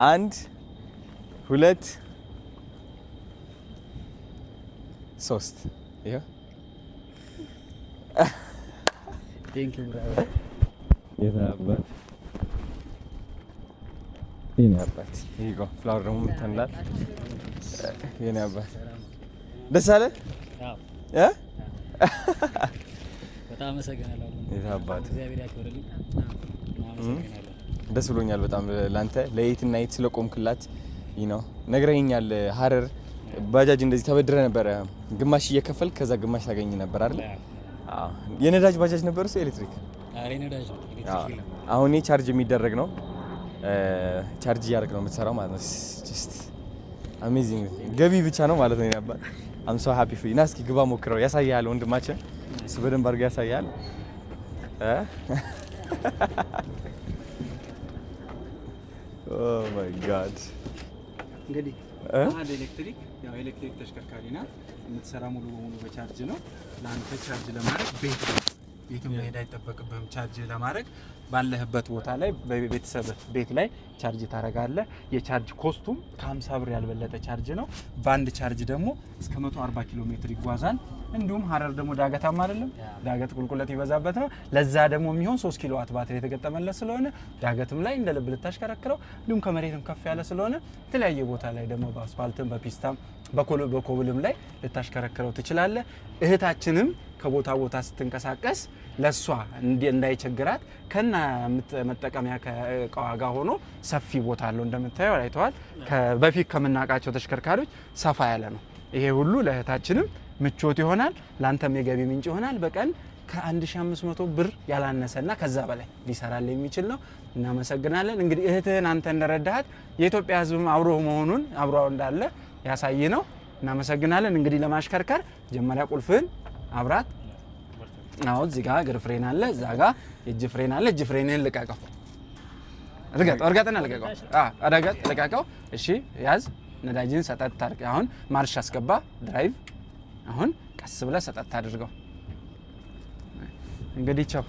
1 2 3 ይሄ ቴንክ ዩ ብራዘር የታባት የኔ አባት ይሄ ፍላወር ደግሞ ምትንላል የኔ አባት ደስ አለ እ በጣም አመሰግናለሁ የታባት እግዚአብሔር ያክብርልኝ ደስ ብሎኛል በጣም ላንተ ለየትና የት ስለቆምክላት ነው ነግረኛል ሐረር ባጃጅ እንደዚህ ተበድረ ነበር ግማሽ እየከፈልክ ከዛ ግማሽ ታገኝ ነበር አይደል አዎ የነዳጅ ባጃጅ ነበር እሱ ኤሌክትሪክ አሬ ነዳጅ ኤሌክትሪክ አሁን ቻርጅ የሚደረግ ነው ቻርጅ ያደርግ ነው የምትሰራው ማለት ነው ጀስት አሜዚንግ ገቢ ብቻ ነው ማለት ነው ያባ አም ሶ ሃፒ ፎር ዩ ና እስኪ ግባ ሞክረው ያሳያል ወንድማችን እሱ በደንብ አድርጎ ያሳያል ኦ ማይ ጋድ እንግዲህ አንድ ኤሌክትሪክ ያው ኤሌክትሪክ ተሽከርካሪ ናት የምትሰራ ሙሉ በሙሉ በቻርጅ ነው ላንተ ቻርጅ ለማድረግ ቤትም ላይ አይጠበቅብህም ቻርጅ ለማድረግ ባለህበት ቦታ ላይ በቤተሰብ ቤት ላይ ቻርጅ ታረጋለህ የቻርጅ ኮስቱም ከ50 ብር ያልበለጠ ቻርጅ ነው ባንድ ቻርጅ ደግሞ እስከ 140 ኪሎ ሜትር ይጓዛል እንዲሁም ሐረር ደግሞ ዳገታማ አይደለም ዳገት ቁልቁለት ይበዛበት ነው ለዛ ደግሞ የሚሆን 3 ኪሎ ዋት ባትሪ የተገጠመለት ስለሆነ ዳገትም ላይ እንደ ልብ ልታሽከረክረው እንዲሁም ከመሬትም ከፍ ያለ ስለሆነ የተለያየ ቦታ ላይ ደግሞ በአስፋልትም በፒስታም በኮብልም ላይ ልታሽከረክረው ትችላለህ እህታችንም ከቦታ ቦታ ስትንቀሳቀስ ለሷ እንዳይቸግራት ከና መጠቀሚያ ከቋጋ ሆኖ ሰፊ ቦታ አለው እንደምታየው አይተዋል በፊት ከመናቃቸው ተሽከርካሪዎች ሰፋ ያለ ነው ይሄ ሁሉ ለእህታችንም ምቾት ይሆናል ላንተም የገቢ ምንጭ ይሆናል በቀን ከ1500 ብር ያላነሰና ከዛ በላይ ሊሰራል የሚችል ነው እናመሰግናለን እንግዲህ እህትህን አንተ እንደረዳሃት የኢትዮጵያ ህዝብም አብሮ መሆኑን አብሮው እንዳለ ያሳይ ነው እናመሰግናለን እንግዲህ ለማሽከርከር ጀመሪያ ቁልፍን አብራት አው እዚህ ጋር እግር ፍሬን አለ እዛ ጋር እጅ ፍሬን አለ እጅ ፍሬንህን ልቀቀው እርገጥና ልቀቀው አረጋጥ ልቀቀው እሺ ያዝ ነዳጅን ሰጠት ታርቅ አሁን ማርሽ አስገባ ድራይቭ አሁን ቀስ ብለህ ሰጠት አድርገው እንግዲህ ቻው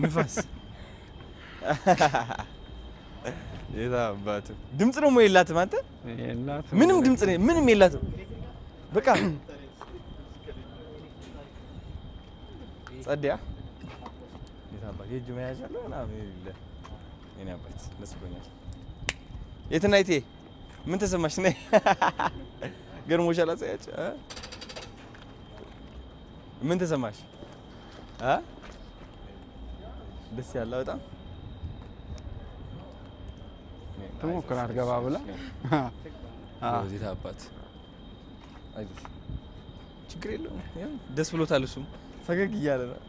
ንፋስ የታባቱ ድምጽ ነው የላትም አንተ የላትም ምንም ድምጽ ነው ምንም የላትም በቃ ጸዲያ የታባቱ የእጅ መያዣ ነው ምናምን ይለ የኔ አባት ደስ ብሎኛል የትና የቴ ምን ተሰማሽ ነይ ገርሞሻል አሳያች ምን ተሰማሽ ደስ ያለ በጣም ተሞክራ አርገባ ብላ እዚህ ታባት አይዞሽ ችግር የለውም ደስ ብሎታል እሱም ፈገግ እያለ ነው